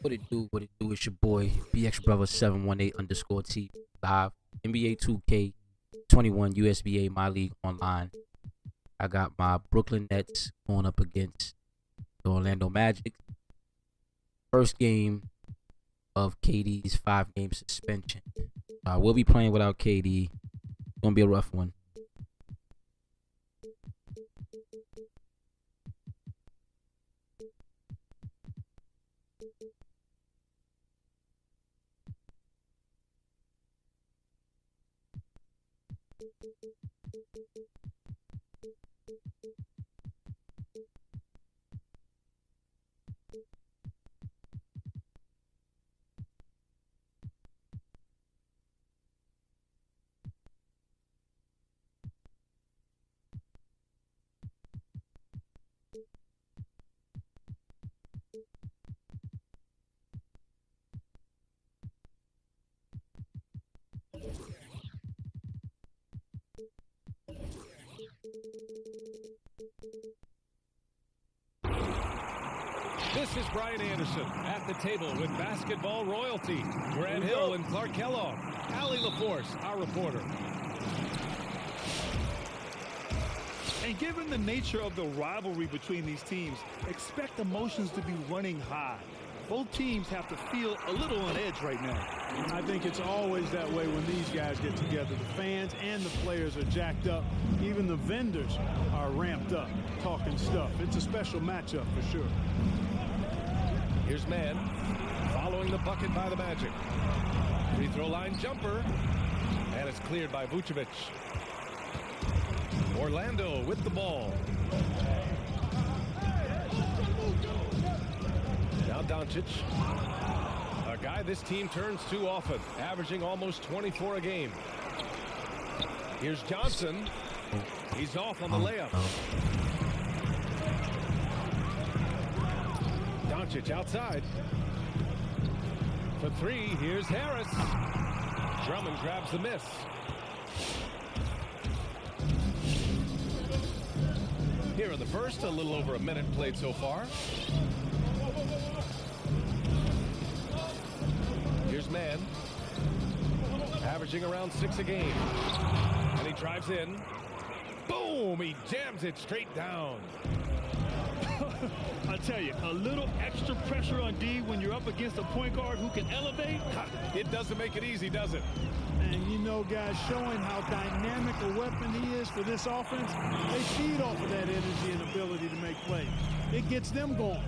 What it do? What it do? It's your boy BX Brother 718_T live. NBA 2K21 USBA My League Online. I got my Brooklyn Nets going up against the Orlando Magic. First game of KD's 5-game suspension. We'll be playing without KD. It's gonna be a rough one. This is Brian Anderson at the table with basketball royalty. Grant Hill and Clark Kellogg. Allie LaForce, our reporter. And given the nature of the rivalry between these teams, expect emotions to be running high. Both teams have to feel a little on edge right now. I think it's always that way when these guys get together. The fans and the players are jacked up. Even the vendors are ramped up, talking stuff. It's a special matchup for sure. Here's Mann, following the bucket by the Magic. Free throw line jumper, and it's cleared by Vucevic. Orlando with the ball. Now Doncic, a guy this team turns to often, averaging almost 24 a game. Here's Johnson. He's off on the layup. Doncic outside. For three, here's Harris. Drummond grabs the miss. Here in the first, a little over a minute played so far. Here's Mann, averaging around 6 a game. And he drives in. Boom! He jams it straight down. I tell you, a little extra pressure on D when you're up against a point guard who can elevate. It doesn't make it easy, does it? And you know, guys, showing how dynamic a weapon he is for this offense, they feed off of that energy and ability to make plays. It gets them going.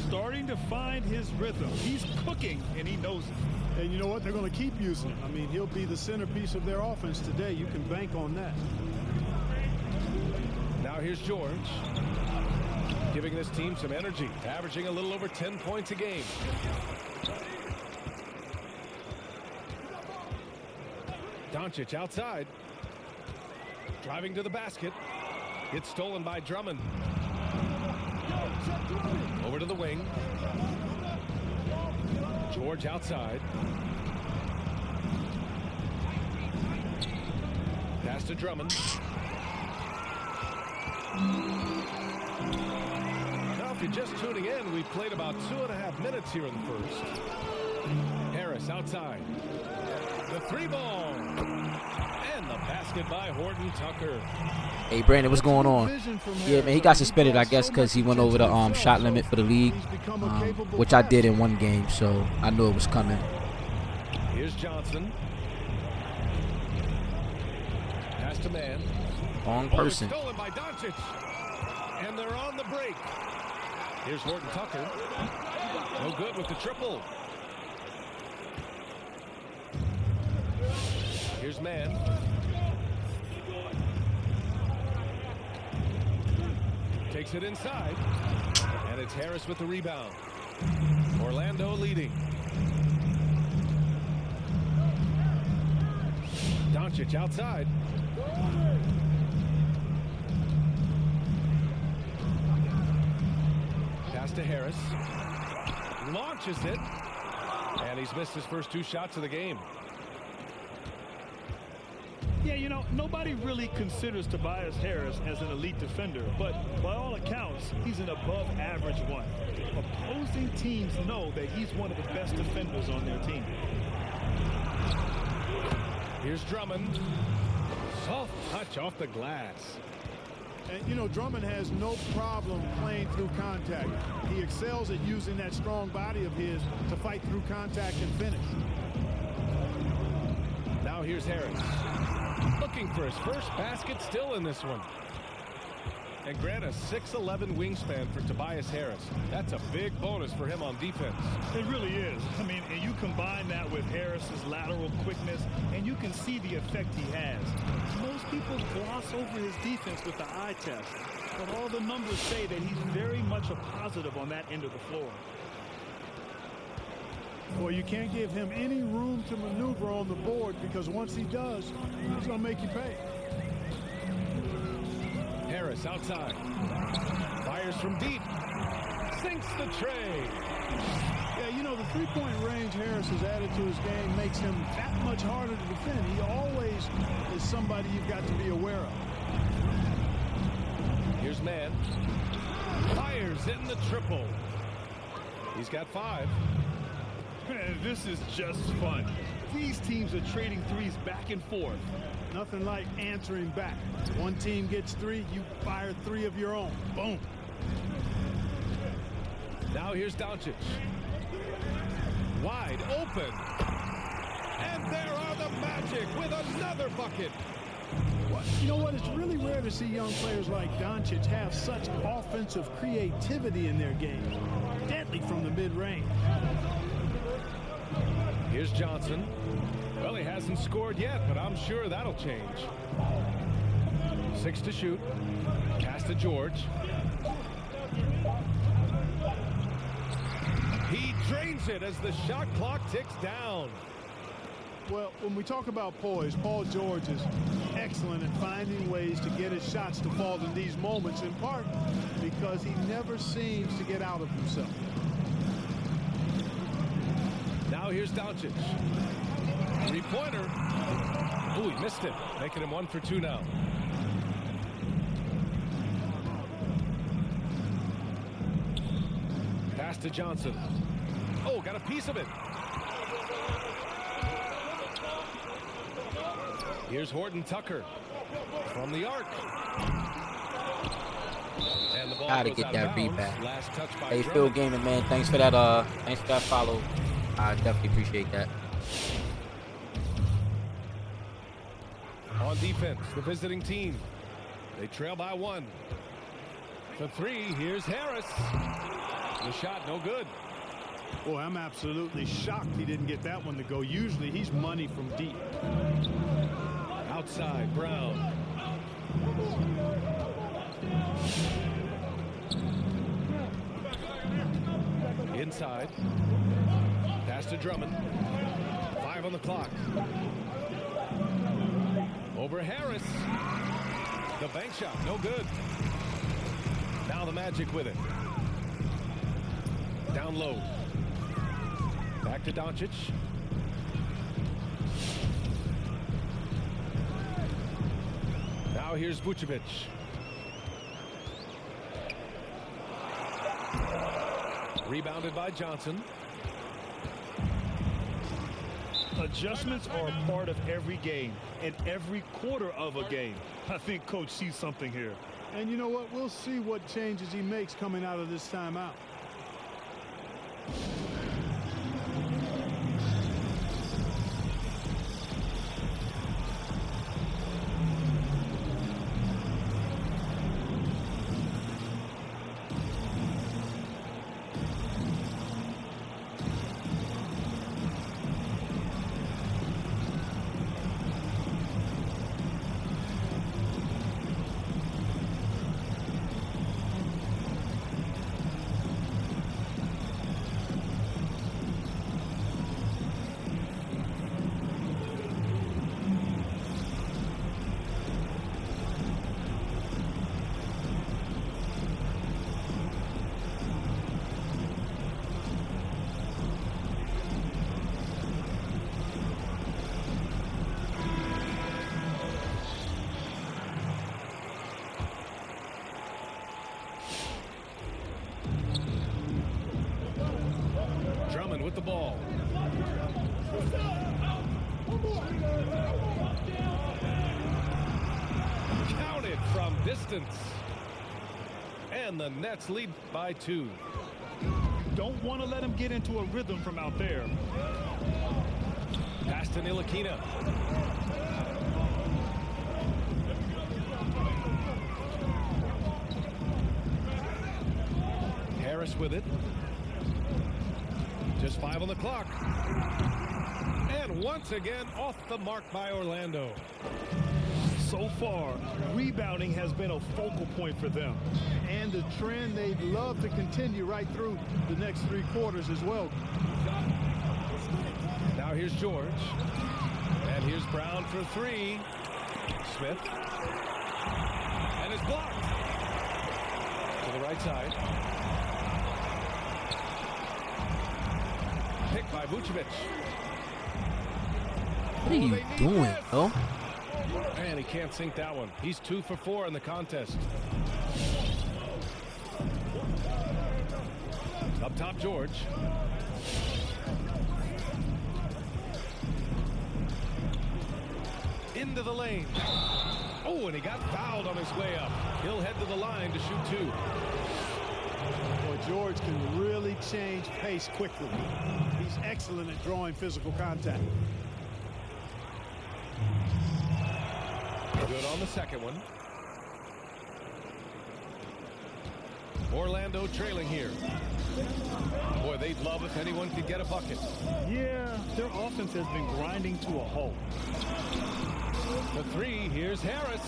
Starting to find his rhythm. He's cooking, and he knows it. And you know what? They're going to keep using him. I mean, he'll be the centerpiece of their offense today. You can bank on that. Now here's George, giving this team some energy, averaging a little over 10 points a game. Doncic outside, driving to the basket. It's stolen by Drummond. Over to the wing. George outside. Pass to Drummond. Now, if you're just tuning in, we've played about 2.5 minutes here in the first. Harris outside. The three ball. And the basket by Horton Tucker. Hey, Brandon, what's going on? Yeah, man, he got suspended, I guess, because he went over the shot limit for the league, which I did in one game, so I knew it was coming. Here's Johnson. Pass to Mann. Wrong person. Stolen by Doncic. And they're on the break. Here's Horton Tucker. No good with the triple. Here's Mann. Takes it inside. And it's Harris with the rebound. Orlando leading. Doncic outside. Pass to Harris. Launches it. And he's missed his first 2 shots of the game. Yeah, you know, nobody really considers Tobias Harris as an elite defender, but by all accounts, he's an above-average one. Opposing teams know that he's one of the best defenders on their team. Here's Drummond. Soft touch off the glass. And, you know, Drummond has no problem playing through contact. He excels at using that strong body of his to fight through contact and finish. Now here's Harris. Looking for his first basket still in this one. And grant a 6'11" wingspan for Tobias Harris. That's a big bonus for him on defense. It really is. I mean, and you combine that with Harris's lateral quickness, and you can see the effect he has. Most people gloss over his defense with the eye test, but all the numbers say that he's very much a positive on that end of the floor. Well, you can't give him any room to maneuver on the board, because once he does, he's going to make you pay. Harris outside. Fires from deep. Sinks the tray. Yeah, you know, the three-point range Harris has added to his game makes him that much harder to defend. He always is somebody you've got to be aware of. Here's Mann. Fires in the triple. He's got 5. Man, this is just fun. These teams are trading threes back and forth. Nothing like answering back. One team gets 3, you fire 3 of your own. Boom. Now here's Doncic. Wide open. And there are the Magic with another bucket. You know what? It's really rare to see young players like Doncic have such offensive creativity in their game. Deadly from the mid-range. Here's Johnson. Well, he hasn't scored yet, but I'm sure that'll change. 6 to shoot. Pass to George. He drains it as the shot clock ticks down. Well, when we talk about poise, Paul George is excellent at finding ways to get his shots to fall in these moments, in part because he never seems to get out of himself. Now here's Doncic. Three-pointer. Ooh, he missed it. Making him 1 for 2 now. Pass to Johnson. Oh, got a piece of it. Here's Horton Tucker from the arc. And the ball Gotta goes get out that of bounds. rebound. Last touch by Hey, Drummond. Phil Gaming, man. Thanks for that follow. I definitely appreciate that. On defense, the visiting team. They trail by 1. For 3, here's Harris. The shot, no good. Boy, I'm absolutely shocked he didn't get that one to go. Usually he's money from deep. Outside, Brown. Inside. Pass to Drummond. 5 on the clock. Over Harris. The bank shot, no good. Now the Magic with it. Down low. Back to Doncic. Now here's Vucevic. Rebounded by Johnson. Adjustments are a part of every game and every quarter of a game. I think Coach sees something here. And you know what? We'll see what changes he makes coming out of this timeout. Drummond with the ball. Counted from distance. And the Nets lead by 2. Don't want to let him get into a rhythm from out there. Pass to Ntilikina. Harris with it. Just 5 on the clock. And once again off the mark by Orlando. So far, rebounding has been a focal point for them. And the trend they'd love to continue right through the next 3 quarters as well. Now here's George. And here's Brown for 3. Smith. And it's blocked. To the right side. Picked by Vucevic. What are you doing, bro? And he can't sink that one. He's 2 for 4 in the contest. Up top, George. Into the lane. Oh, and he got fouled on his way up. He'll head to the line to shoot 2. Boy, George can really change pace quickly. He's excellent at drawing physical contact. Good on the second one. Orlando trailing here. Boy, they'd love if anyone could get a bucket. Yeah, their offense has been grinding to a halt. For 3, here's Harris.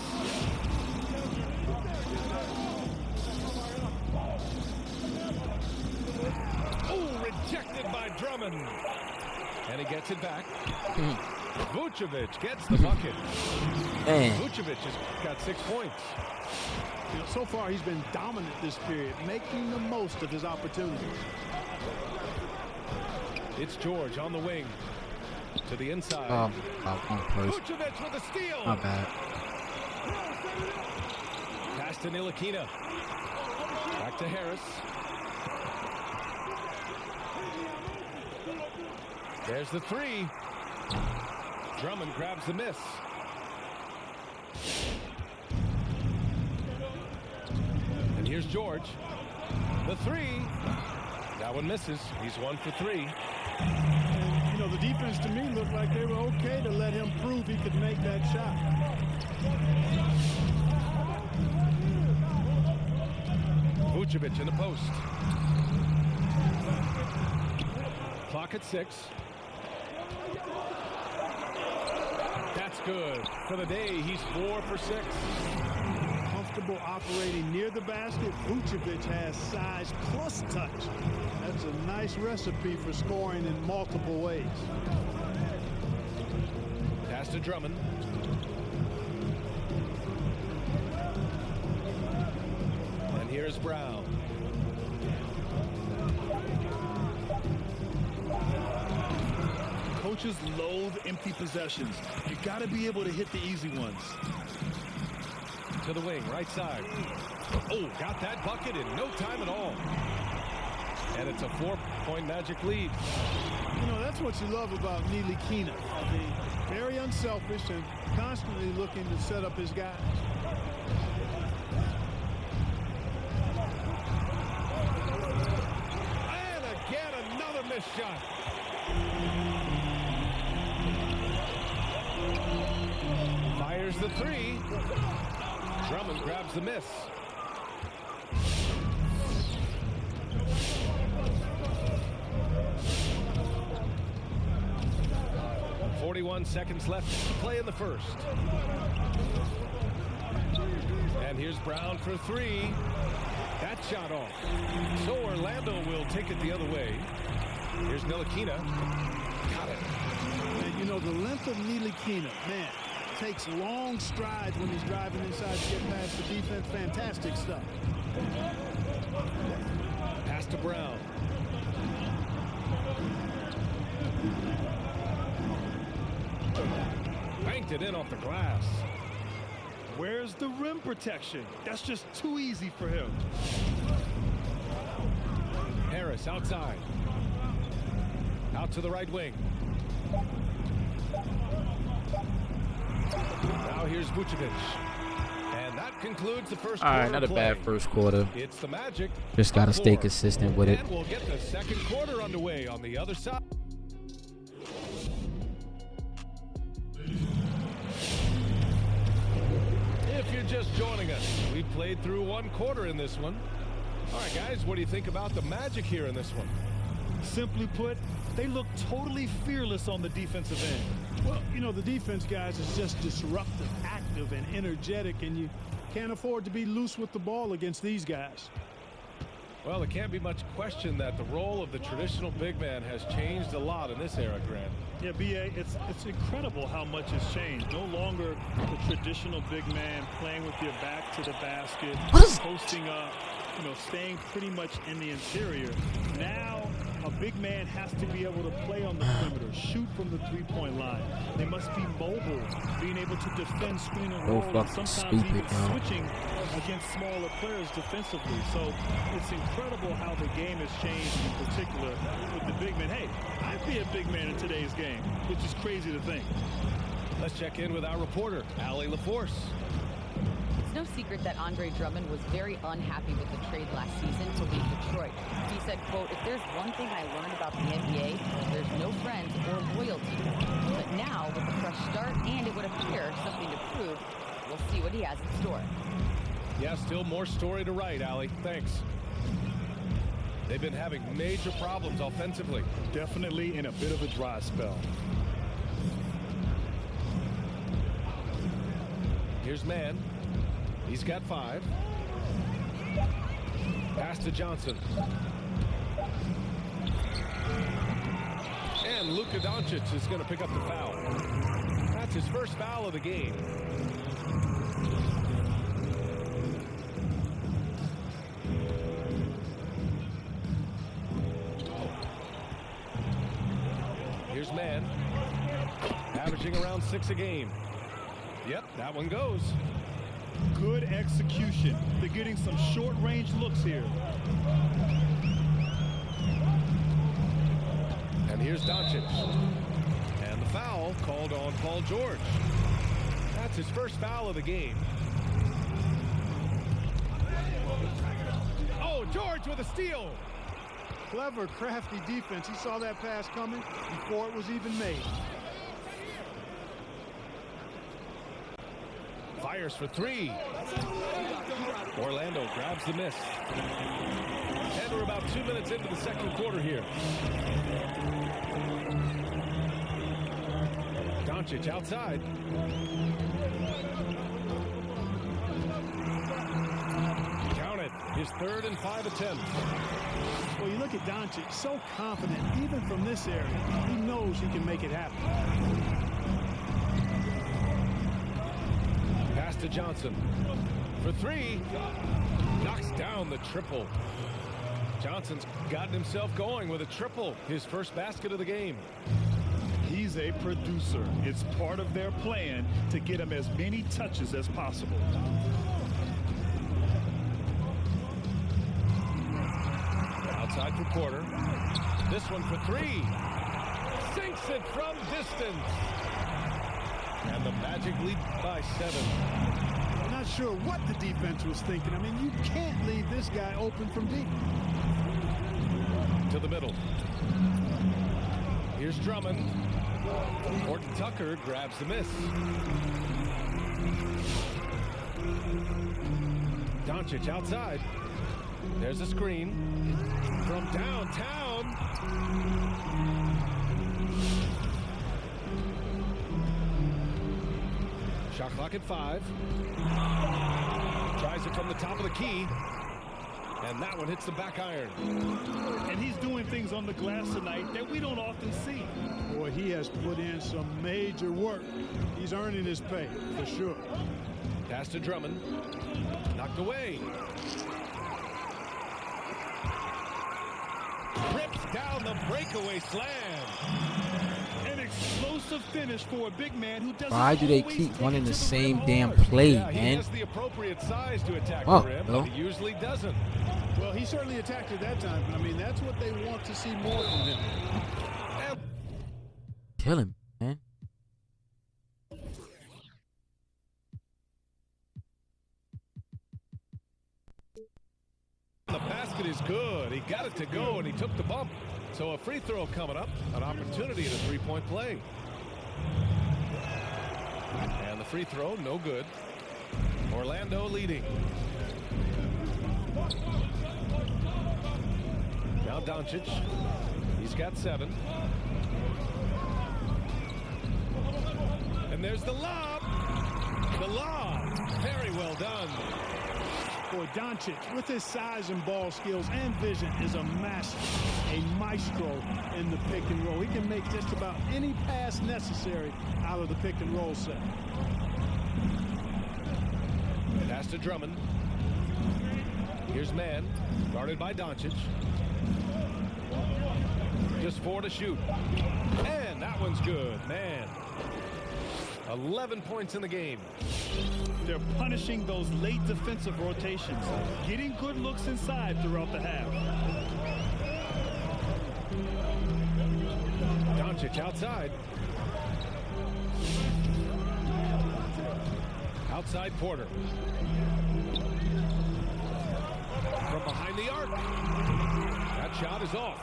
Oh, rejected by Drummond. And he gets it back. Vucevic gets the bucket. Man. Vucevic has got 6 points. You know, so far he's been dominant this period, making the most of his opportunities. It's George on the wing. To the inside. Vucevic with the steal. My bad. Pass to Ntilikina. Back to Harris. There's the 3. Drummond grabs the miss. And here's George. The 3. That one misses. He's 1 for 3. And, you know, the defense to me looked like they were okay to let him prove he could make that shot. Vucevic in the post. Clock at 6. That's good. For the day, he's 4 for 6. Comfortable operating near the basket. Vucevic has size plus touch. That's a nice recipe for scoring in multiple ways. Pass to Drummond. And here's Brown. Coaches loathe empty possessions. You got to be able to hit the easy ones. To the wing, right side. Oh, got that bucket in no time at all. And it's a 4-point Magic lead. You know, that's what you love about Ntilikina. Very unselfish and constantly looking to set up his guys. And again, another missed shot. Fires the 3. Drummond grabs the miss. Seconds left to play in the first. And here's Brown for 3. That shot off. So Orlando will take it the other way. Here's Ntilikina. Got it. And you know, the length of Ntilikina, man, takes long strides when he's driving inside to get past the defense. Fantastic stuff. Pass to Brown. Banked it in off the glass. Where's the rim protection? That's just too easy for him. Harris outside. Out to the right wing. Now here's Vucevic. And that concludes the first All quarter right, not a play. bad first quarter. It's the Magic. Just got to up stay 4. consistent with it. And we'll get the second quarter underway on the other side. If you're just joining us, we played through one quarter in this one. All right, guys, what do you think about the Magic here in this one? Simply put, they look totally fearless on the defensive end. Well, you know, the defense, guys, is just disruptive, active, and energetic, and you can't afford to be loose with the ball against these guys. Well, there can't be much question that the role of the traditional big man has changed a lot in this era, Grant. Yeah, B.A., it's incredible how much has changed. No longer the traditional big man playing with your back to the basket, posting up, staying pretty much in the interior. Now, a big man has to be able to play on the perimeter, shoot from the three-point line. They must be mobile, being able to defend, screen, and roll, and sometimes even switching against smaller players defensively. So it's incredible how the game has changed, in particular with the big man. Hey, I'd be a big man in today's game, which is crazy to think. Let's check in with our reporter, Allie LaForce. It's no secret that Andre Drummond was very unhappy with the trade last season to leave Detroit. He said, quote, "If there's one thing I learned about the NBA, there's no friends or loyalty. But now, with a fresh start and it would appear something to prove, we'll see what he has in store." Yeah, still more story to write, Allie. Thanks. They've been having major problems offensively. Definitely in a bit of a dry spell. Here's Mann. He's got 5. Pass to Johnson. And Luka Doncic is going to pick up the foul. That's his first foul of the game. Here's Mann. Averaging around 6 a game. Yep, that one goes. Good execution. They're getting some short-range looks here. And here's Doncic. And the foul called on Paul George. That's his first foul of the game. Oh, George with a steal. Clever, crafty defense. He saw that pass coming before it was even made. Fires for 3. Orlando grabs the miss. And we're about 2 minutes into the second quarter here. Doncic outside. Count it. His 3rd and 5 attempts. Well, you look at Doncic, so confident, even from this area. He knows he can make it happen. Pass to Johnson. For 3. Knocks down the triple. Johnson's gotten himself going with a triple. His first basket of the game. He's a producer. It's part of their plan to get him as many touches as possible. Outside for Porter. This one for 3. Sinks it from distance. And the Magic lead by 7. I'm not sure what the defense was thinking. I mean, you can't leave this guy open from deep. To the middle. Here's Drummond. Horton Tucker grabs the miss. Doncic outside. There's a screen. From downtown. Shot clock at 5. Tries it from the top of the key. And that one hits the back iron. And he's doing things on the glass tonight that we don't often see. Boy, he has put in some major work. He's earning his pay, for sure. Pass to Drummond. Knocked away. Rips down the breakaway slam. An explosive finish for a big man who doesn't. Why do they always keep take running it the to same rim damn hard. play, Yeah, he man? has the appropriate size to attack Oh, the rim, no. but he usually doesn't. Well, he certainly attacked it that time. I mean, that's what they want to see more from him. killing me, man. The basket is good. He got it to go, and he took the bump. So a free throw coming up, an opportunity at a three-point play. And the free throw, no good. Orlando leading. Now Doncic. He's got 7. And there's the lob. The lob. Very well done. Boy, Doncic, with his size and ball skills and vision, is a master, a maestro in the pick and roll. He can make just about any pass necessary out of the pick and roll set. Pass to Drummond. Here's Mann, guarded by Doncic. Just 4 to shoot. And that one's good. Man. 11 points in the game. They're punishing those late defensive rotations, getting good looks inside throughout the half. Doncic outside. Outside Porter. From behind the arc. That shot is off.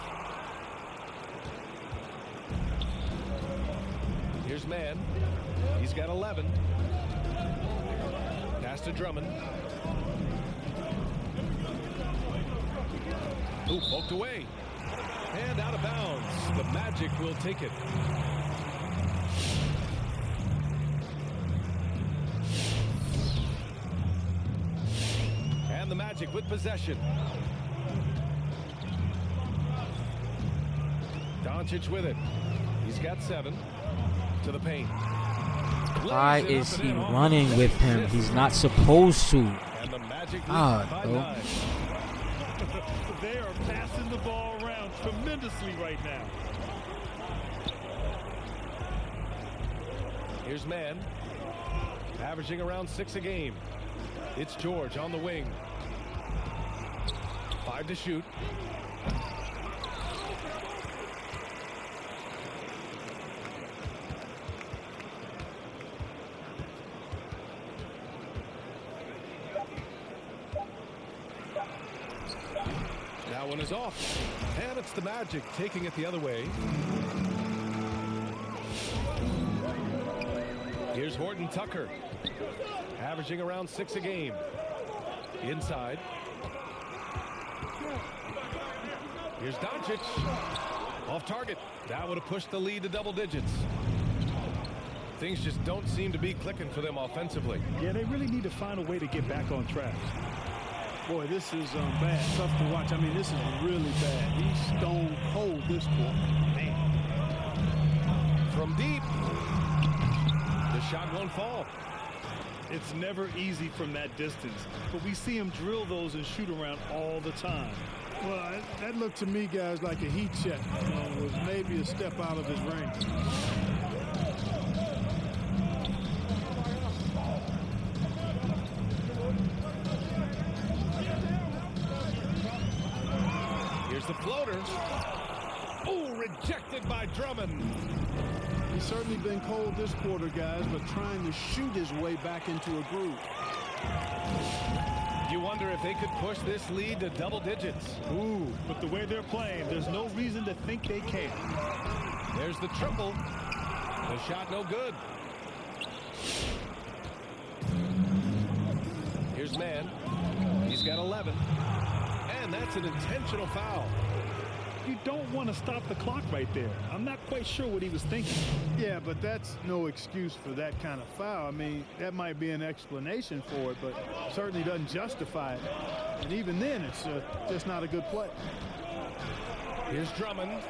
Here's Mann. He's got 11. Pass to Drummond. Ooh, poked away. And out of bounds. The Magic will take it. And the Magic with possession. Doncic with it. He's got 7. To the paint. Why is he running with him? He's not supposed to. And the Magic God, by bro. 9. They are passing the ball around tremendously right now. Here's Mann, averaging around 6 a game. It's George on the wing. 5 to shoot. That one is off. And it's the Magic taking it the other way. Here's Horton Tucker, averaging around 6 a game. Inside. Here's Doncic. Off target. That would have pushed the lead to double digits. Things just don't seem to be clicking for them offensively. Yeah, they really need to find a way to get back on track. Boy, this is bad. Tough to watch. I mean, this is really bad. He's stone cold this quarter. Man. From deep. The shot won't fall. It's never easy from that distance, but we see him drill those and shoot around all the time. Well, that looked to me, guys, like a heat check. It was maybe a step out of his range. Here's the floater. Oh, rejected by Drummond. He's certainly been cold this quarter, guys, but trying to shoot his way back into a groove. You wonder if they could push this lead to double digits. Ooh, but the way they're playing, there's no reason to think they can't. There's the triple. The shot no good. Here's Mann. He's got 11. And that's an intentional foul. You don't want to stop the clock right there. I'm not quite sure what he was thinking. Yeah, but that's no excuse for that kind of foul. I mean, that might be an explanation for it, but certainly doesn't justify it. And even then, it's just not a good play. Here's Drummond.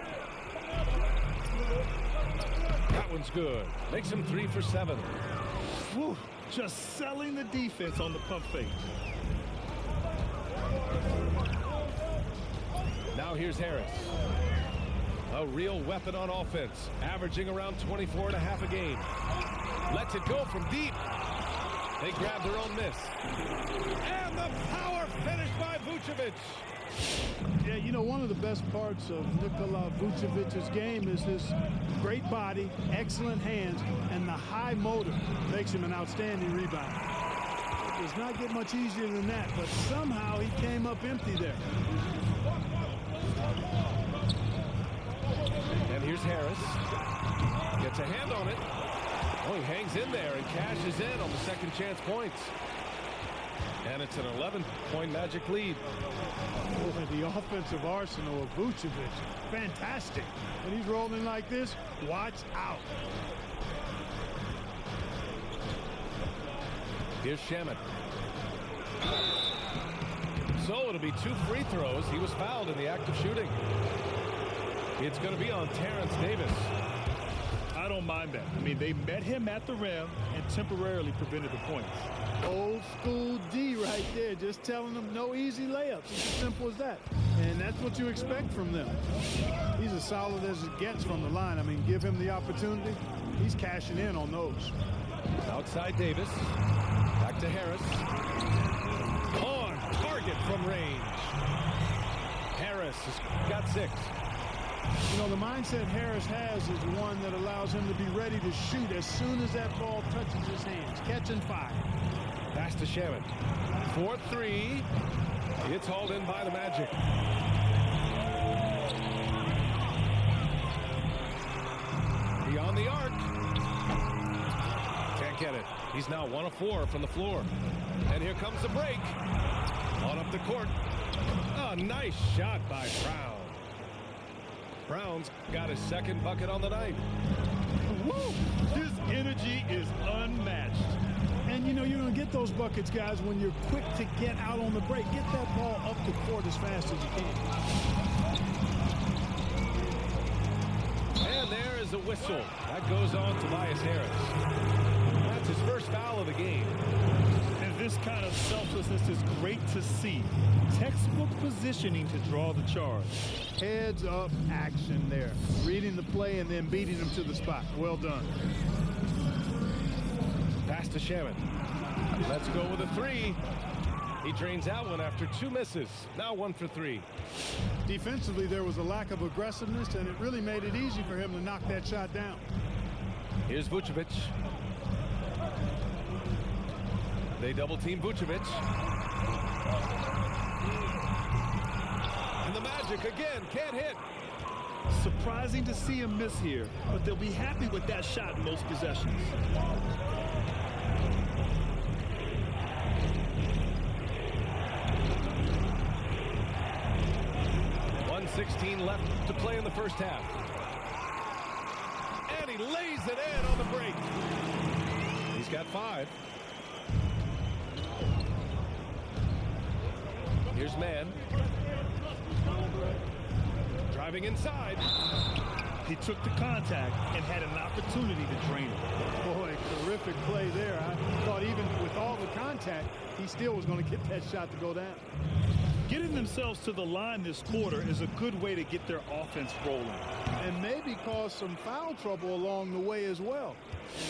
That one's good. Makes him 3 for 7. Woo, just selling the defense on the pump fake. Now here's Harris. A real weapon on offense, averaging around 24.5 a game. Lets it go from deep. They grab their own miss. And the power finish by Vucevic. Yeah, you know, one of the best parts of Nikola Vucevic's game is his great body, excellent hands, and the high motor makes him an outstanding rebounder. It does not get much easier than that, but somehow he came up empty there. And here's Harris. Gets a hand on it. Oh, he hangs in there and cashes in on the second chance points. And it's an 11-point Magic lead. Boy, the offensive arsenal of Vucevic, fantastic. When he's rolling like this, watch out. Here's Shaman. So it'll be 2 free throws. He was fouled in the act of shooting. It's going to be on Terrence Davis. I don't mind that. I mean, they met him at the rim and temporarily prevented the points. Old school D right there, just telling them no easy layups. It's as simple as that. And that's what you expect from them. He's as solid as it gets from the line. I mean, give him the opportunity. He's cashing in on those. Outside Davis. Back to Harris. On target from range. Harris has got 6. You know, the mindset Harris has is one that allows him to be ready to shoot as soon as that ball touches his hands. Catch and fire. Pass to Shaman. 4-3. It's hauled in by the Magic. Beyond the arc. Can't get it. He's now 1 of 4 from the floor. And here comes the break. On up the court. A nice shot by Brown. Brown's got his second bucket on the night. Woo! His energy is unmatched. And, you know, you're going to get those buckets, guys, when you're quick to get out on the break. Get that ball up the court as fast as you can. And there is a whistle. That goes on Tobias Harris. That's his first foul of the game. And this kind of selflessness is great to see. Textbook positioning to draw the charge. Heads up action there. Reading the play and then beating them to the spot. Well done. Pass to Shaman. Let's go with a 3. He drains out one after 2 misses. Now 1 for 3. Defensively, there was a lack of aggressiveness, and it really made it easy for him to knock that shot down. Here's Vucevic. They double-team Vucevic. And the Magic again can't hit. Surprising to see him miss here, but they'll be happy with that shot in most possessions. 1:16 left to play in the first half. And he lays it in on the break. He's got 5. Here's Mann. Driving inside. He took the contact and had an opportunity to drain it. Boy, terrific play there. I thought even with all the contact, he still was going to get that shot to go down. Getting themselves to the line this quarter is a good way to get their offense rolling. And maybe cause some foul trouble along the way as well.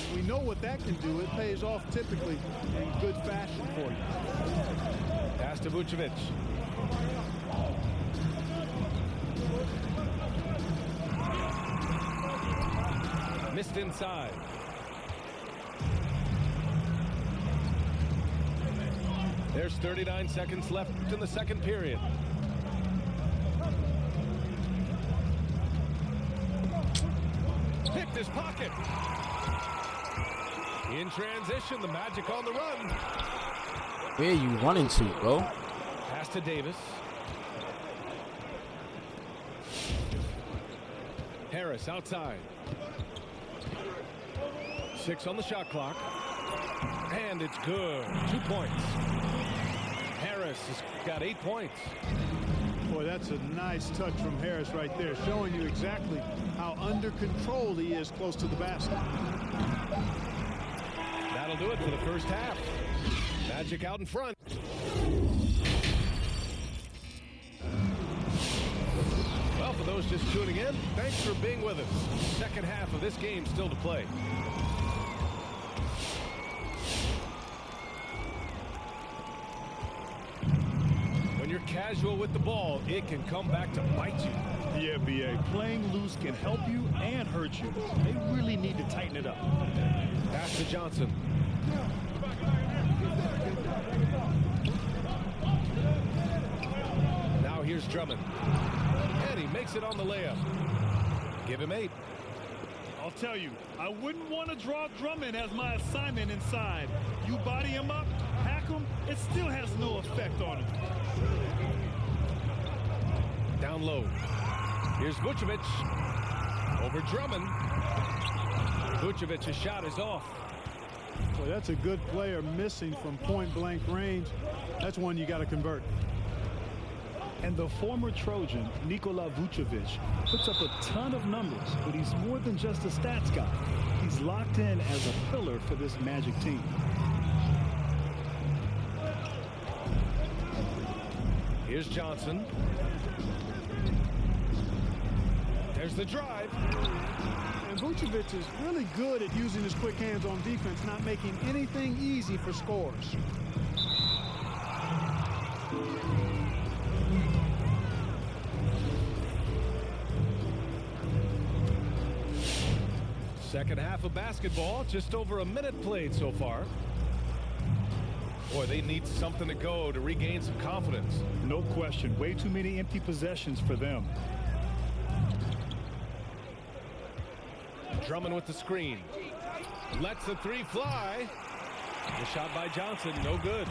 And we know what that can do. It pays off typically in good fashion for you. Pass to Vucevic. Missed inside. There's 39 seconds left in the second period. Picked his pocket. In transition, the Magic on the run. Where are you running to, bro? Pass to Davis. Harris outside. 6 on the shot clock. And it's good. 2 points. Harris has got 8 points. Boy, that's a nice touch from Harris right there, showing you exactly how under control he is close to the basket. That'll do it for the first half. Magic out in front. Well, for those just tuning in, thanks for being with us. Second half of this game still to play. When you're casual with the ball, it can come back to bite you. Yeah, BA. Playing loose can help you and hurt you. They really need to tighten it up. Pass to Johnson. Now here's Drummond. And he makes it on the layup. Give him 8. I'll tell you, I wouldn't want to draw Drummond as my assignment inside. You body him up, hack him, it still has no effect on him. Down low. Here's Vucevic. Over Drummond. Vucevic's shot is off. Boy, that's a good player missing from point-blank range. That's one you got to convert. And the former Trojan, Nikola Vucevic, puts up a ton of numbers, but he's more than just a stats guy. He's locked in as a pillar for this Magic team. Here's Johnson. There's the drive. And Vucevic is really good at using his quick hands on defense, not making anything easy for scores. Second half of basketball, just over a minute played so far. Boy, they need something to go to regain some confidence. No question. Way too many empty possessions for them. Drummond with the screen. Lets the 3 fly. The shot by Johnson, no good.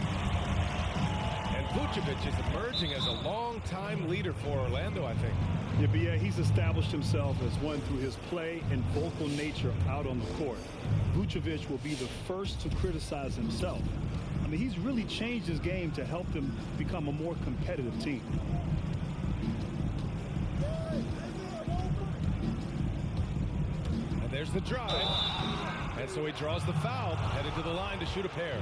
And Vucevic is emerging as a long-time leader for Orlando, I think. Yeah, he's established himself as one through his play and vocal nature out on the court. Vucevic will be the first to criticize himself. I mean, he's really changed his game to help them become a more competitive team. And there's the drive. And so he draws the foul, headed to the line to shoot a pair.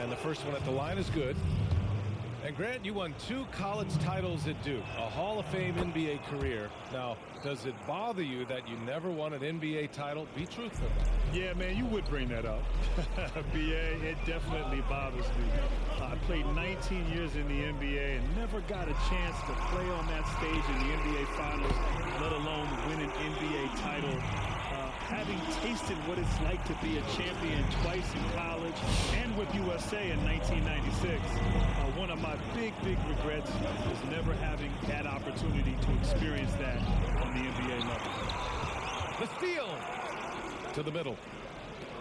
And the first one at the line is good. And Grant, you won 2 college titles at Duke, a Hall of Fame NBA career. Now, does it bother you that you never won an NBA title? Be truthful. Yeah, man, you would bring that up. BA, it definitely bothers me. I played 19 years in the NBA and never got a chance to play on that stage in the NBA Finals, let alone win an NBA title. Having tasted what it's like to be a champion twice in college and with USA in 1996, one of my big regrets is never having that opportunity to experience that on the NBA level. The steal to the middle.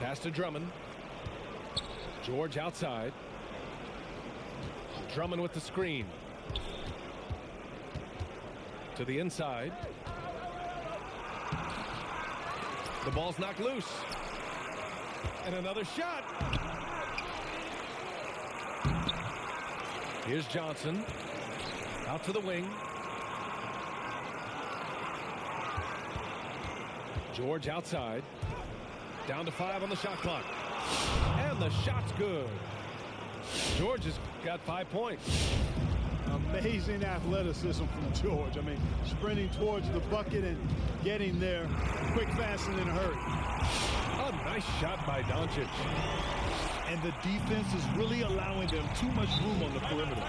Pass to Drummond. George outside. Drummond with the screen. To the inside. The ball's knocked loose. And another shot. Here's Johnson. Out to the wing. George outside. Down to 5 on the shot clock. And the shot's good. George has got 5 points. Amazing athleticism from George. I mean, sprinting towards the bucket and getting there quick, fast, and in a hurry. A nice shot by Doncic. And the defense is really allowing them too much room on the perimeter.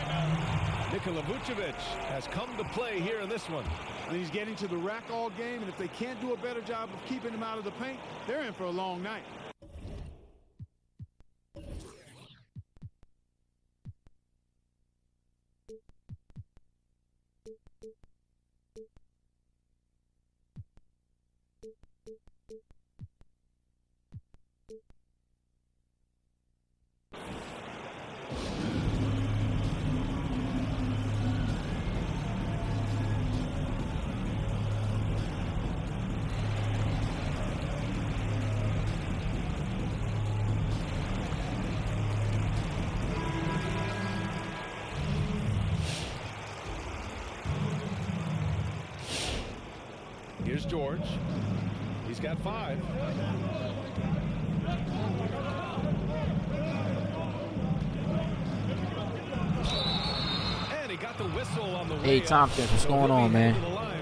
Nikola Vucevic has come to play here in this one. And he's getting to the rack all game, and if they can't do a better job of keeping him out of the paint, they're in for a long night. Here's George. He's got 5. And he got the whistle on the way. Hey, Tompkins, what's going on, man? Well,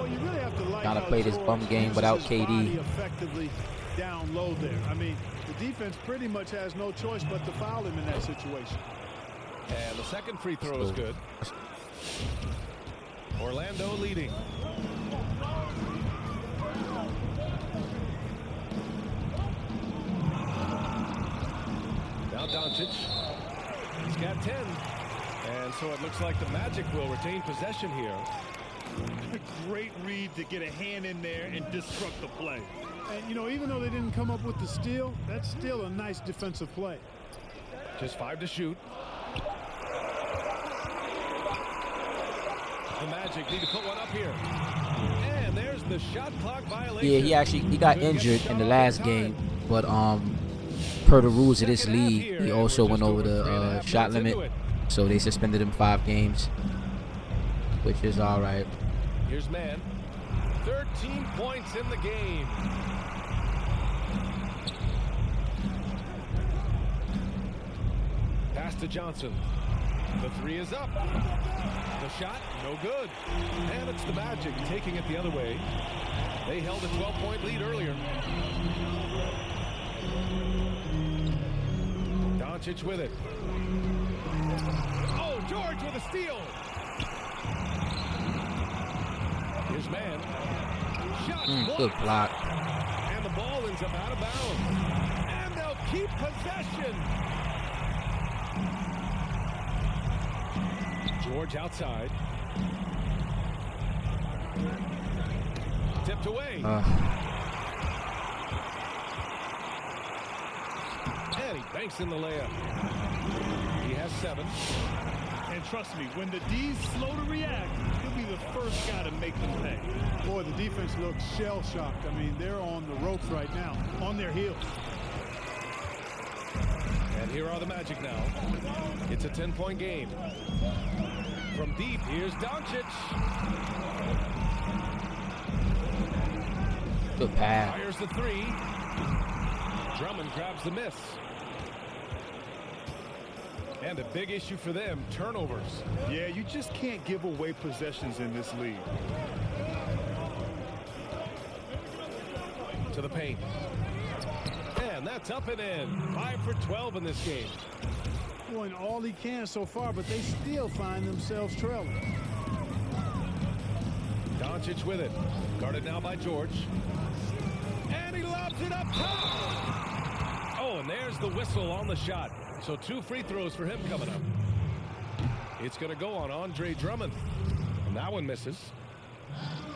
you really have to like Gotta how play this George bum game uses without his KD. body effectively down low there. I mean, The defense pretty much has no choice but to foul him in that situation. And the second free throw is good. Orlando leading. Now Doncic. He's got 10. And so it looks like the Magic will retain possession here. A great read to get a hand in there and disrupt the play. And, you know, even though they didn't come up with the steal, that's still a nice defensive play. Just 5 to shoot. The Magic need to put one up here. And there's the shot clock violation. Yeah, he got injured in the last game, but per the rules of this league, he also went over the shot limit, so they suspended him 5 games, which is all right. Here's man. 13 points in the game. Pass to Johnson. The 3 is up. The shot, no good. And it's the Magic taking it the other way. They held a 12-point lead earlier. Doncic with it. Oh, George with a steal. Here's man. Shot blocked. Good block. And the ball ends up out of bounds. And they'll keep possession. George outside. Tipped away. And he banks in the layup. He has 7. And trust me, when the D's slow to react, he'll be the first guy to make them pay. Boy, the defense looks shell-shocked. I mean, they're on the ropes right now, on their heels. And here are the Magic now. It's a 10-point game. From deep, here's Doncic. Good pass. Fires the 3. Drummond grabs the miss. And a big issue for them, turnovers. Yeah, you just can't give away possessions in this league. To the paint. And that's up and in. 5 for 12 in this game. Doing all he can so far, but they still find themselves trailing. Doncic with it. Guarded now by George. And he lobs it up top. Oh, and there's the whistle on the shot. So 2 free throws for him coming up. It's going to go on Andre Drummond. And that one misses.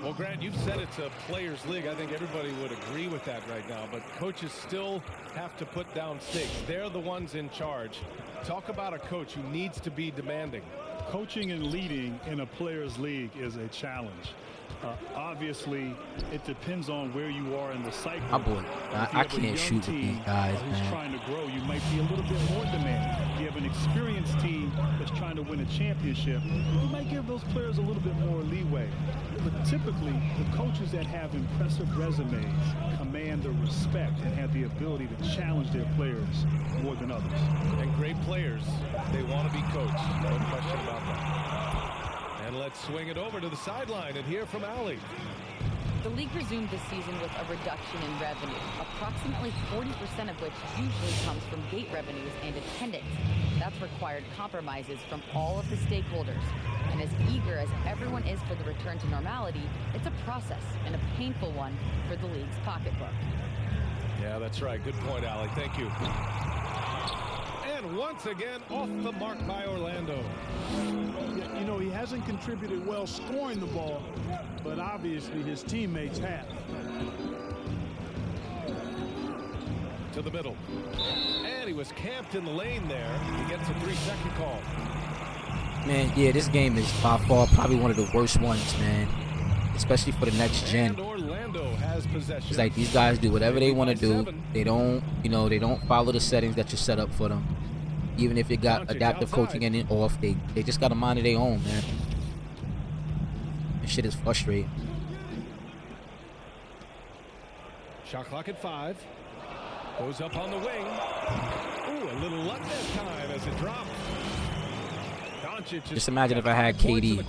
Well, Grant, you've said it's a players' league. I think everybody would agree with that right now. But coaches still have to put down stakes. They're the ones in charge. Talk about a coach who needs to be demanding. Coaching and leading in a players' league is a challenge. Obviously, it depends on where you are in the cycle. My boy, I can't shoot with these guys, who's man. trying to grow, you might be a little bit more demanding. If you have an experienced team that's trying to win a championship, you might give those players a little bit more leeway. But typically, the coaches that have impressive resumes command the respect and have the ability to challenge their players more than others. And great players, they want to be coached. No question about that. And let's swing it over to the sideline and hear from Allie. The league resumed this season with a reduction in revenue, approximately 40% of which usually comes from gate revenues and attendance. That's required compromises from all of the stakeholders. And as eager as everyone is for the return to normality, it's a process and a painful one for the league's pocketbook. Yeah, that's right. Good point, Allie. Thank you. And once again, off the mark by Orlando. Yeah, you know, he hasn't contributed well scoring the ball, but obviously his teammates have. To the middle. And he was camped in the lane there. He gets a 3-second call. Man, yeah, this game is by far probably one of the worst ones, man. Especially for the next gen. And Orlando has possession. It's like these guys do whatever they want to do. They don't, they don't follow the settings that you set up for them. Even if you got adaptive coaching in and off, they just got a mind of their own, man. This shit is frustrating. Shot clock at 5. Goes up on the wing. Ooh, a little luck that time as it drops. Doncic Just imagine if I had KD.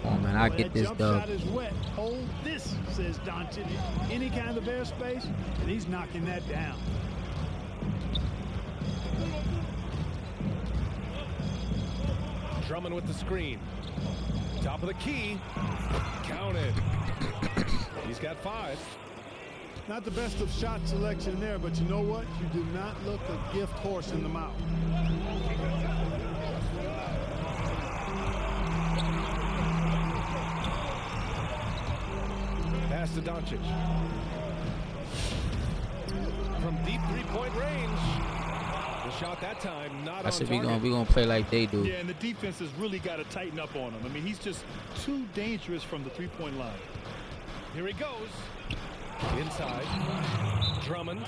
Oh man, I get this jump dub. shot is wet. Hold this, says Doncic. Any kind of airspace, and he's knocking that down. Drummond with the screen. Top of the key. Counted. He's got 5. Not the best of shot selection there, but you know what? You do not look a gift horse in the mouth. Pass to Doncic. From deep three-point range. The shot that time not I said on target. we gonna play like they do. Yeah, and the defense has really got to tighten up on him. I mean, he's just too dangerous from the three-point line. Here he goes. Inside. Drummond.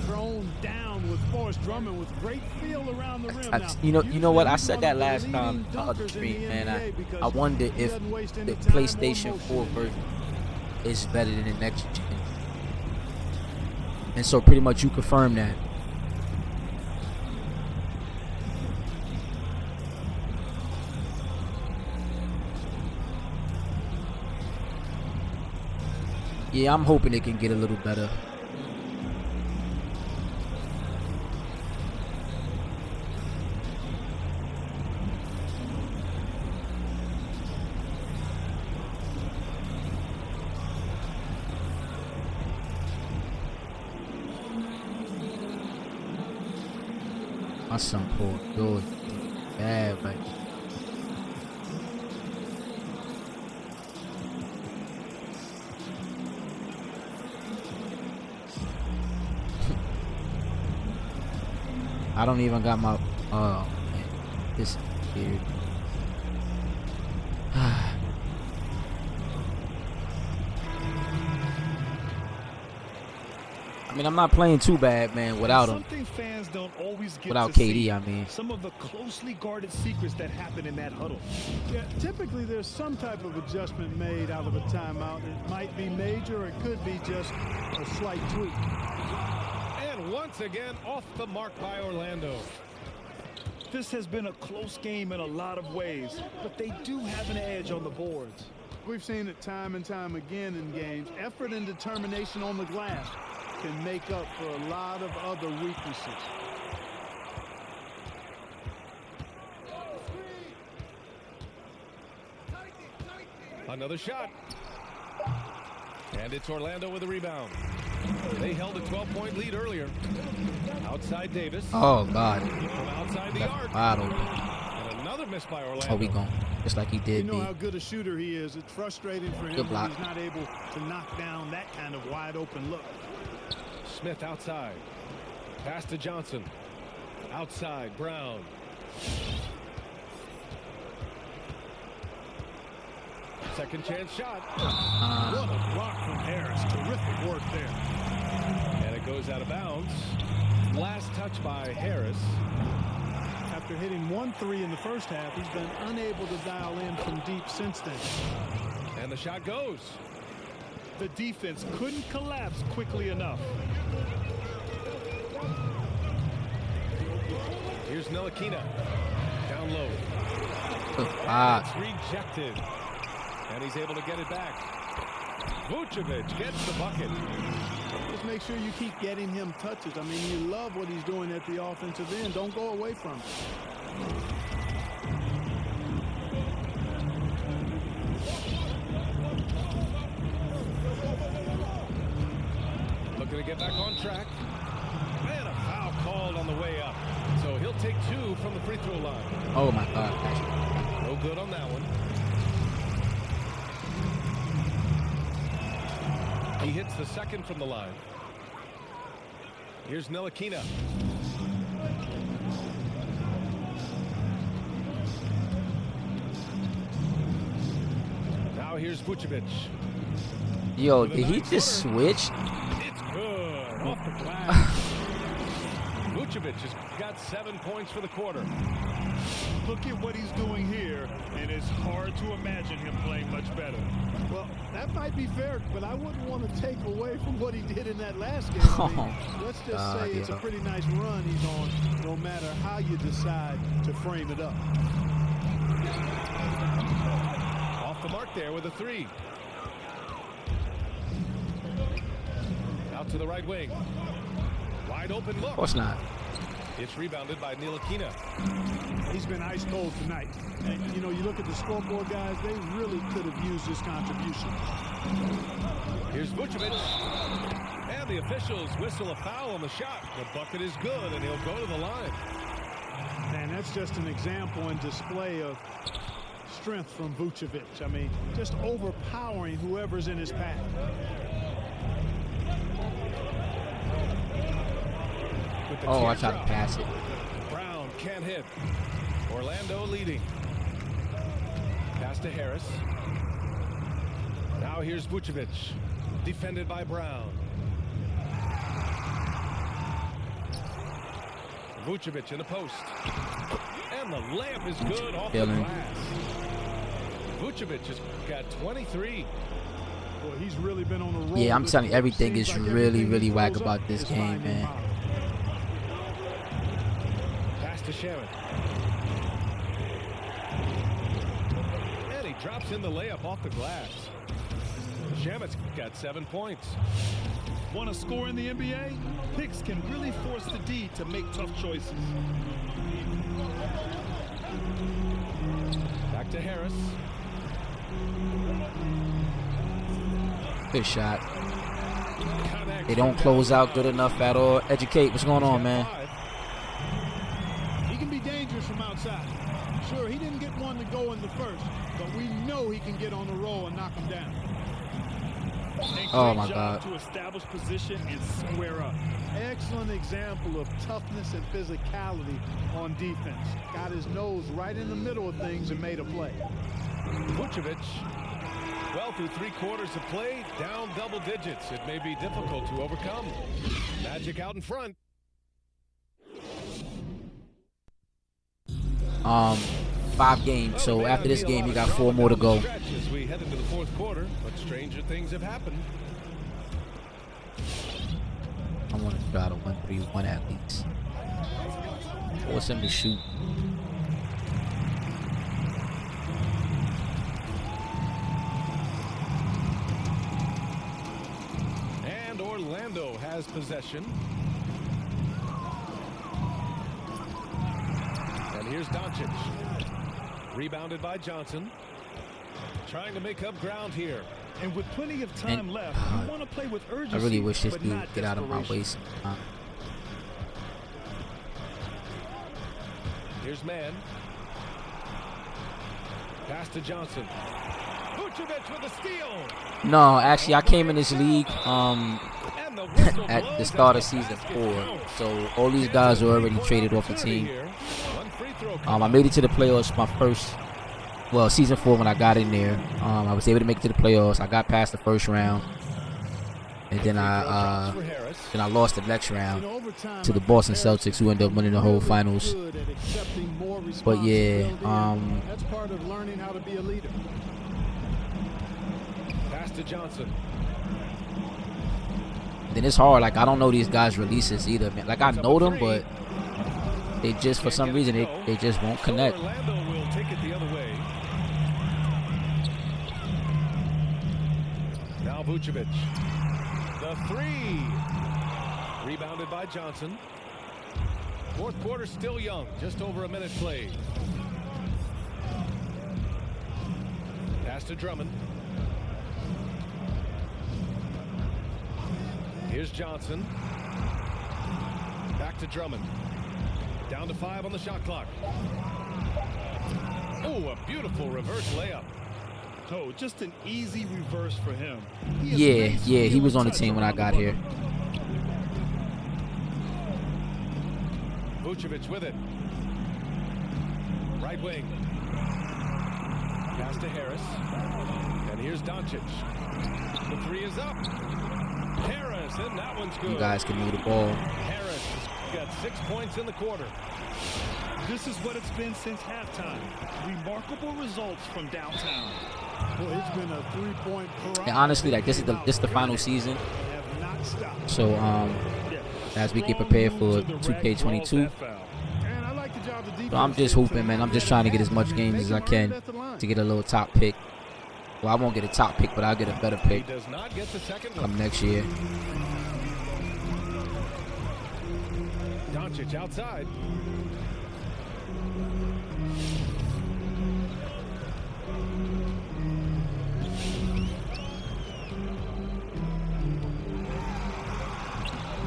Thrown down with force. Drummond with great feel around the rim. Now, You know what? I usually said that he's one last of time the on the leading stream, dunkers man. in the NBA because I wonder he if doesn't waste the any time or PlayStation motion. 4 version is better than the next gen. And so pretty much you confirm that. Yeah, I'm hoping it can get a little better. My son Paul George bad, but I don't even got my man, this is weird. I mean, I'm not playing too bad, man, without him. Something fans don't always get Without to KD, see. I mean. Some of the closely guarded secrets that happen in that huddle. Yeah, typically there's some type of adjustment made out of a timeout. It might be major, or it could be just a slight tweak. And once again, off the mark by Orlando. This has been a close game in a lot of ways, but they do have an edge on the boards. We've seen it time and time again in games. Effort and determination on the glass can make up for a lot of other weaknesses. Another shot. And it's Orlando with a rebound. They held a 12-point lead earlier. Outside Davis. Oh God. From outside the arc. Wide open. And another miss by Orlando. Oh, we gone. Just like he You did know me. how good a shooter he is. It's frustrating for him Good that block. he's not able to knock down that kind of wide open look. Smith outside. Pass to Johnson. Outside, Brown. Second chance shot. What a block from Harris. Terrific work there. And it goes out of bounds. Last touch by Harris. After hitting 1-3 in the first half, he's been unable to dial in from deep since then. And the shot goes. The defense couldn't collapse quickly enough. Here's Ntilikina. Down low. Ah, It's rejected. And he's able to get it back. Vucevic gets the bucket. Just make sure you keep getting him touches. I mean, you love what he's doing at the offensive end. Don't go away from it. Looking to get back on track. And a foul called on the way up. So he'll take 2 from the free throw line. oh my God. No good on that one. He hits the second from the line. Here's Ntilikina. Now here's Vucevic. Yo, did he just switch? It's good. Off the glass. Vucevic has got 7 points for the quarter. Look at what he's doing here, and it's hard to imagine him playing much better. Well, that might be fair, but I wouldn't want to take away from what he did in that last game. I mean, let's just say it's a pretty nice run he's on, no matter how you decide to frame it up. Off the mark there with a 3. Out to the right wing. Wide open look. Of course not. It's rebounded by Ntilikina. He's been ice cold tonight. And, you know, you look at the scoreboard, guys, they really could have used his contribution. Here's Vucevic. And the officials whistle a foul on the shot. The bucket is good, and he'll go to the line. And that's just an example and display of strength from Vucevic. I mean, just overpowering whoever's in his path. Oh, I tried to pass it. Brown can't hit. Orlando leading. Pass to Harris. Now here's Vucevic. Defended by Brown. Vucevic in the post. And the layup is good off the glass. Vucevic has got 23. Boy, he's really been on the roll. Yeah, I'm telling you, everything is really whack about this game, man. Pass to Shaman. And he drops in the layup off the glass. Shaman's got 7 points. Want to score in the NBA? Picks can really force the D to make tough choices. Back to Harris. Good shot. They don't close out good enough at all. Educate, what's going on, man? He can be dangerous from outside. Sure, he didn't get one to go in the first, but we know he can get on the roll and knock him down. Oh my God. To establish position and square up. Excellent example of toughness and physicality on defense. Got his nose right in the middle of things and made a play. Vucevic, well through 3 quarters of play, down double digits. It may be difficult to overcome. Magic out in front. 5 games, so after this game, you got 4 more to go. As we head into the 4th quarter, but stranger things have happened. I want to try to 1-3-1 at least. Force him to shoot. And Orlando has possession. And here's Doncic. Rebounded by Johnson. Trying to make up ground here. And with plenty of time left, you want to play with urgency. I really wish this dude would get out of my way. Here's Mann. Pass to Johnson. Vucevic with a steal. No, actually, I came in this league at the start of season 4, so all these guys are already traded off the team. I made it to the playoffs my first, well, season 4 when I got in there. I was able to make it to the playoffs. I got past the first round, and then I lost the next round to the Boston Celtics, who ended up winning the whole finals. But yeah, that's part of learning how to be a leader. Pass to Johnson. Then it's hard. Like, I don't know these guys' releases either, man. Like, I know them, but they just, for some reason, they just won't connect. Orlando will take it the other way. Now Vucevic. The 3. Rebounded by Johnson. 4th quarter still young. Just over a minute played. Pass to Drummond. Here's Johnson. Back to Drummond. Down to 5 on the shot clock. Oh, a beautiful reverse layup. Oh, just an easy reverse for him. Yeah, he was on the team when I got here. Vucevic with it. Right wing. Pass to Harris. And here's Doncic. The 3 is up. Harris, and that one's good. You guys can move the ball. Harris has got 6 points in the quarter. This is what it's been since halftime. Remarkable results from downtown. Well, it's been a 3-point parade. And honestly, like, this is the final season. So as we get prepared for 2K22, so I'm just hooping, man. I'm just trying to get as much games as I can to get a little top pick. Well, I won't get a top pick, but I'll get a better pick come next year. Doncic outside.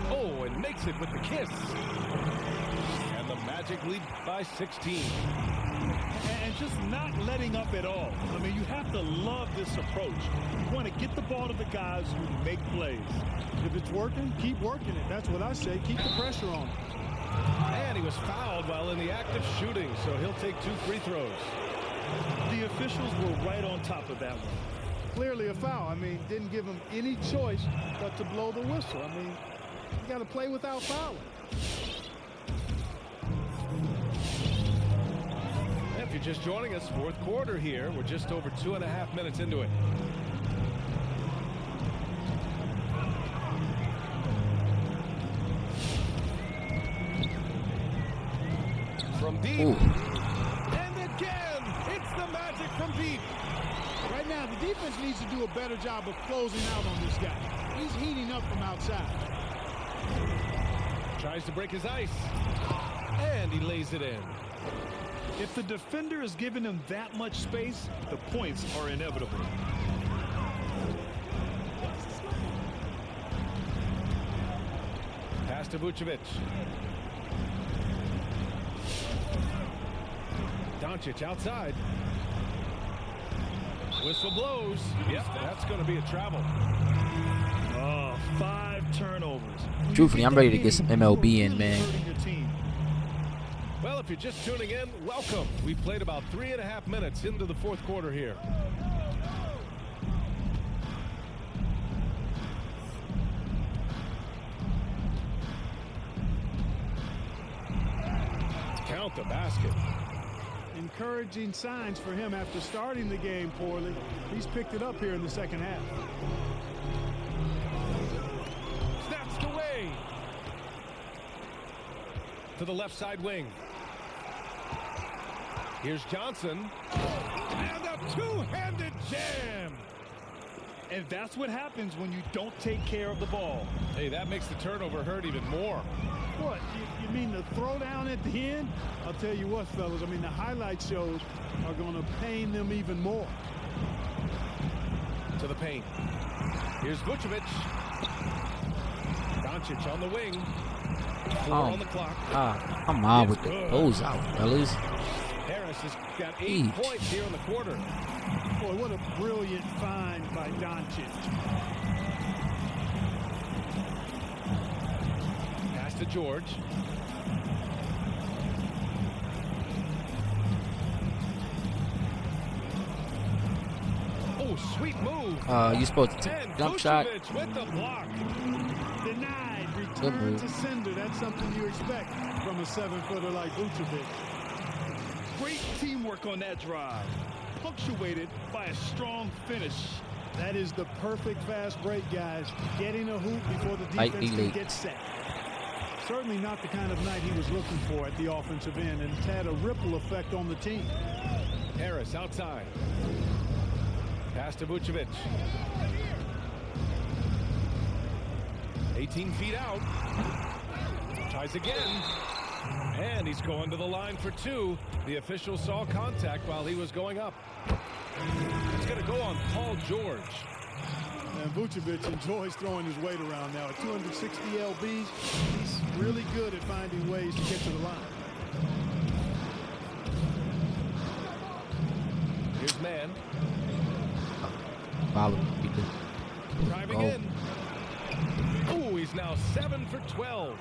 Oh, and makes it with the kiss. And the Magic lead by 16. And just not letting up at all. I mean, you have to love this approach. You want to get the ball to the guys who make plays. If it's working, keep working it. That's what I say. Keep the pressure on him. And he was fouled while in the act of shooting, so he'll take 2 free throws. The officials were right on top of that one. Clearly a foul. I mean, didn't give him any choice but to blow the whistle. I mean, you got to play without fouling. If you're just joining us, fourth quarter here. We're just over 2.5 minutes into it. From deep. Ooh. And again, it's the Magic from deep. Right now, the defense needs to do a better job of closing out on this guy. He's heating up from outside. Tries to break his ice. And he lays it in. If the defender is giving him that much space, the points are inevitable. Pass to Vucevic. Doncic outside. Whistle blows. Yep, that's going to be a travel. Oh, 5 turnovers. Truthfully, I'm ready to get some MLB in, man. Well, if you're just tuning in, welcome. We've played about 3.5 minutes into the fourth quarter here. Count the basket. Encouraging signs for him after starting the game poorly. He's picked it up here in the second half. Snatched away. To the left side wing. Here's Johnson. And a two-handed jam. And that's what happens when you don't take care of the ball. Hey, that makes the turnover hurt even more. What, you mean the throwdown at the end? I'll tell you what, fellas, I mean, the highlight shows are going to pain them even more. To the paint. Here's Vucevic. Doncic on the wing. 4 on the clock. Come on It's with the good. closeout, fellas. Harris has got 8 Eat. points here in the quarter. Boy, what a brilliant find by Doncic. Pass to George. Oh, sweet move. You supposed to take And a jump shot. Vucevic with the block. Denied. Good Return move. to sender. That's something you expect from a 7-footer like Vucevic. Great teamwork on that drive, punctuated by a strong finish. That is the perfect fast break, guys. Getting a hoop before the Lightly defense can late. get set. Certainly not the kind of night he was looking for at the offensive end, and it's had a ripple effect on the team. Harris outside. Pass to Vucevic. 18 feet out. Tries again. And he's going to the line for 2. The official saw contact while he was going up. It's going to go on Paul George. And Vucevic enjoys throwing his weight around now. At 260 lbs, he's really good at finding ways to get to the line. Here's Mann. Follow. Driving Oh. in. Oh, he's now 7 for 12.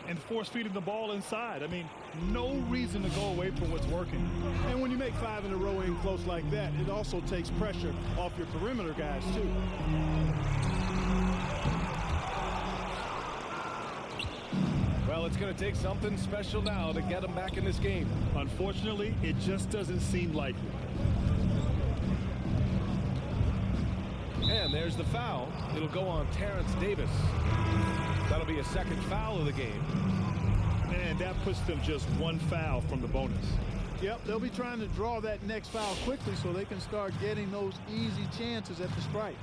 And force-feeding the ball inside. I mean, no reason to go away from what's working. And when you make 5 in a row in close like that, it also takes pressure off your perimeter guys, too. Well, it's going to take something special now to get him back in this game. Unfortunately, it just doesn't seem likely. And there's the foul. It'll go on Terrence Davis. That'll be a second foul of the game. And that puts them just 1 foul from the bonus. Yep, they'll be trying to draw that next foul quickly so they can start getting those easy chances at the stripe.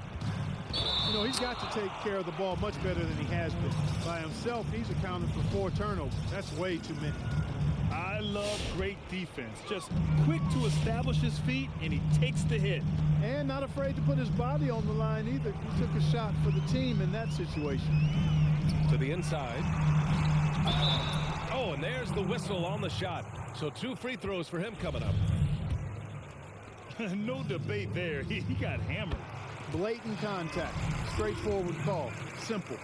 know, he's got to take care of the ball much better than he has been. By himself, he's accounted for 4 turnovers. That's way too many. I love great defense. Just quick to establish his feet, and he takes the hit. And not afraid to put his body on the line either. He took a shot for the team in that situation. To the inside. Oh, and there's the whistle on the shot. So 2 free throws for him coming up. No debate there. He got hammered. Blatant contact. Straightforward call. Simple.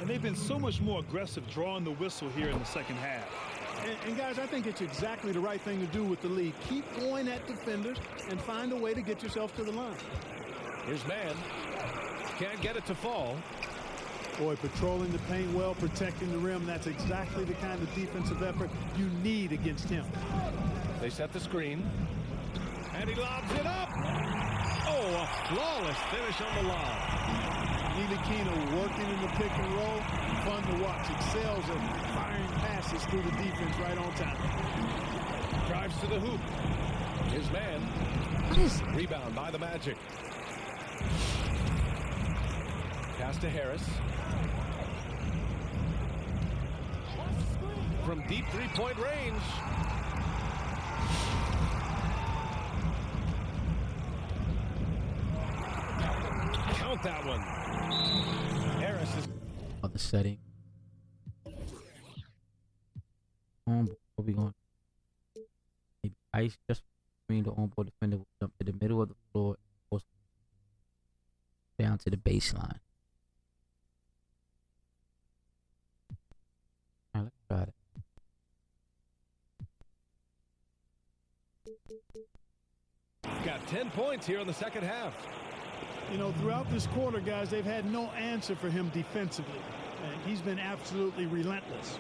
And they've been so much more aggressive drawing the whistle here in the second half. And guys, I think it's exactly the right thing to do with the lead. Keep going at defenders and find a way to get yourself to the line. Here's man. Can't get it to fall. Boy, patrolling the paint well, protecting the rim, that's exactly the kind of defensive effort you need against him. They set the screen. And he lobs it up. Oh, a flawless finish on the line. Ntilikina working in the pick and roll. Fun to watch. Excels at firing passes through the defense right on time. Drives to the hoop. His man. Rebound by the Magic. Pass to Harris. From deep three-point range. Count that one. Harris is Other setting. What we going? Maybe ice just between the on-ball defender will jump to the middle of the floor and down to the baseline. All right, let's try it. got 10 points here in the second half. You know, throughout this quarter, guys, they've had no answer for him defensively. And he's been absolutely relentless.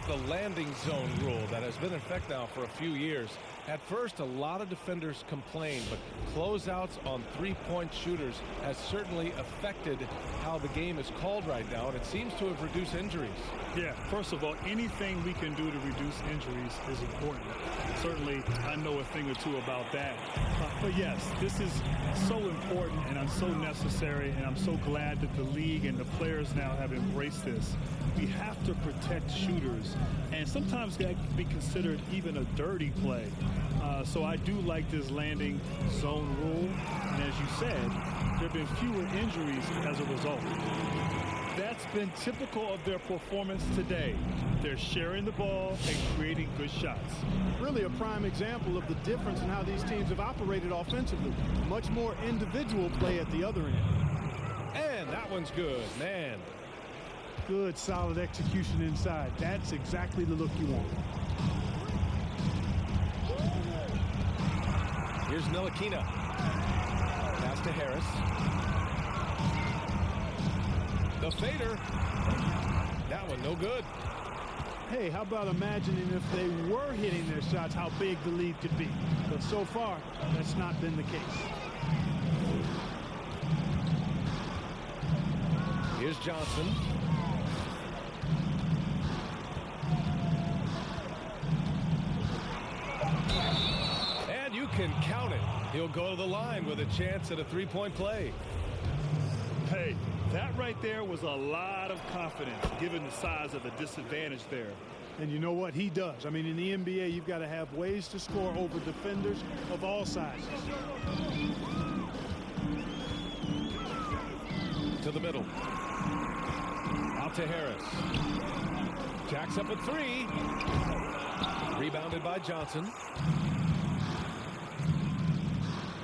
The landing zone rule that has been in effect now for a few years. At first, a lot of defenders complained, but closeouts on three-point shooters has certainly affected how the game is called right now, and it seems to have reduced injuries. Yeah, first of all, anything we can do to reduce injuries is important. Certainly, I know a thing or two about that. But yes, this is so important and so necessary, and I'm so glad that the league and the players now have embraced this. We have to protect shooters, and sometimes that can be considered even a dirty play. So I do like this landing zone rule, and as you said, there have been fewer injuries as a result. That's been typical of their performance today. They're sharing the ball and creating good shots. Really a prime example of the difference in how these teams have operated offensively. Much more individual play at the other end. And that one's good, man. Good, solid execution inside. That's exactly the look you want. Here's Ntilikina. Pass to Harris. The fader. That one no good. Hey, how about imagining if they were hitting their shots, how big the lead could be. But so far, that's not been the case. Here's Johnson. And you can count it. He'll go to the line with a chance at a three-point play. Hey, that right there was a lot of confidence, given the size of the disadvantage there. And you know what? He does. I mean, in the NBA, you've got to have ways to score over defenders of all sizes. To the middle. Out to Harris. Jacks up a three. Rebounded by Johnson.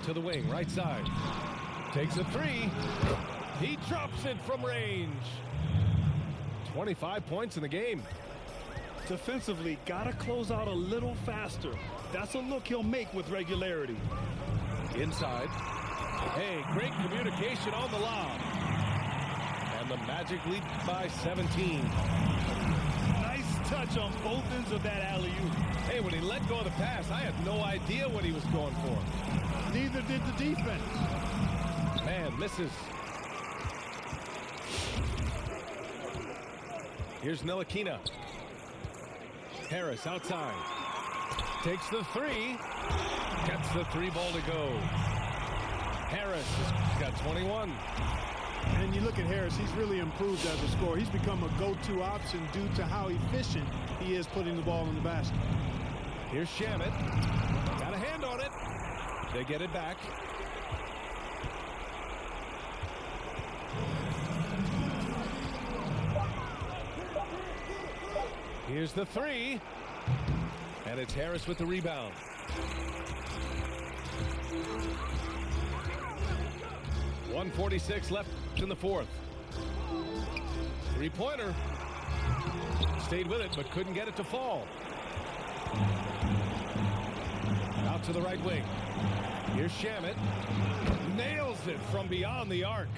To the wing, right side. Takes a three. He drops it from range. 25 points in the game. Defensively, got to close out a little faster. That's a look he'll make with regularity. Inside. Hey, great communication on the lob. And the Magic lead by 17. Nice touch on both ends of that alley-oop. Hey, when he let go of the pass, I had no idea what he was going for. Neither did the defense. Man, misses. Here's Ntilikina. Harris outside. Takes the three. Gets the three ball to go. Harris has got 21. And you look at Harris, he's really improved as a scorer. He's become a go-to option due to how efficient he is putting the ball in the basket. Here's Shamet. Got a hand on it. They get it back. Here's the three. And it's Harris with the rebound. .146 left in the fourth. Three-pointer. Stayed with it, but couldn't get it to fall. Out to the right wing. Here's Shamet. Nails it from beyond the arc.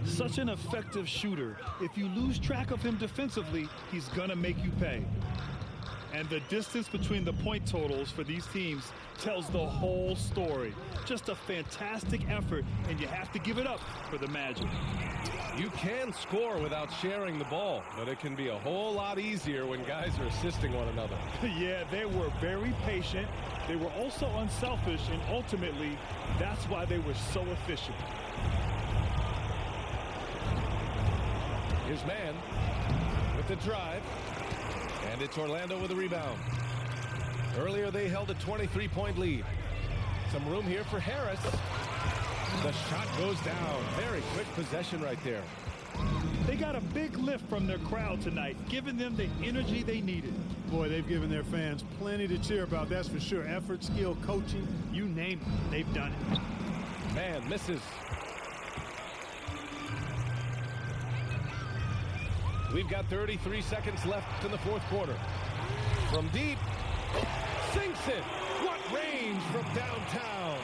Such an effective shooter. If you lose track of him defensively, he's gonna make you pay. And the distance between the point totals for these teams tells the whole story. Just a fantastic effort, and you have to give it up for the Magic. You can score without sharing the ball, but it can be a whole lot easier when guys are assisting one another. Yeah, they were very patient. They were also unselfish, and ultimately, that's why they were so efficient. Here's Mann with the drive. And it's Orlando with a rebound. Earlier they held a 23-point lead. Some room here for Harris. The shot goes down. Very quick possession right there. They got a big lift from their crowd tonight, giving them the energy they needed. Boy, they've given their fans plenty to cheer about, that's for sure. Effort, skill, coaching, you name it, they've done it. Man misses. We've got 33 seconds left in the fourth quarter. From deep, sinks it. What range from downtown.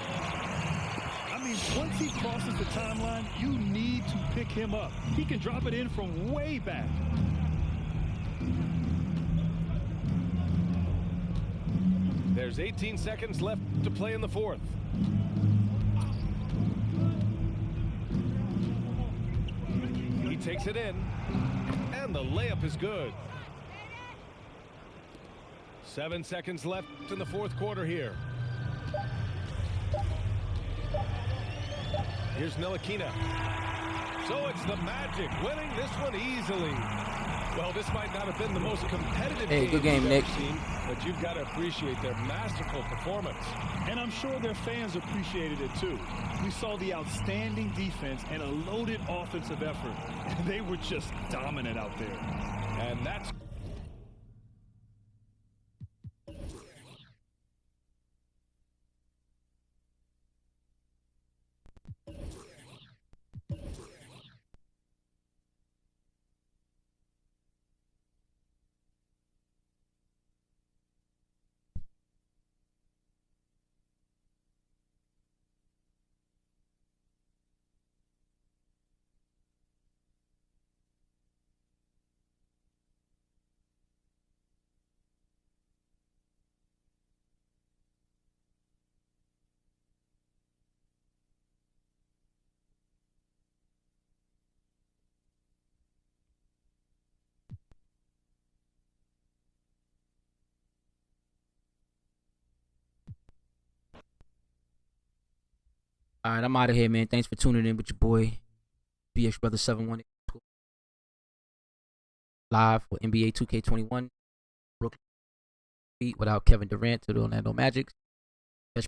I mean, once he crosses the timeline, you need to pick him up. He can drop it in from way back. There's 18 seconds left to play in the fourth. He takes it in. And the layup is good. 7 seconds left in the fourth quarter here. Here's Ntilikina. So it's the Magic winning this one easily. Well, this might not have been the most competitive Hey, good game, you've Nick. ever seen, but you've got to appreciate their masterful performance. And I'm sure their fans appreciated it too. We saw the outstanding defense and a loaded offensive effort. And they were just dominant out there. And that's All right, I'm out of here, man. Thanks for tuning in with your boy, BX Brother 718. Live for NBA 2K21. Brooklyn beat without Kevin Durant to the Orlando Magic.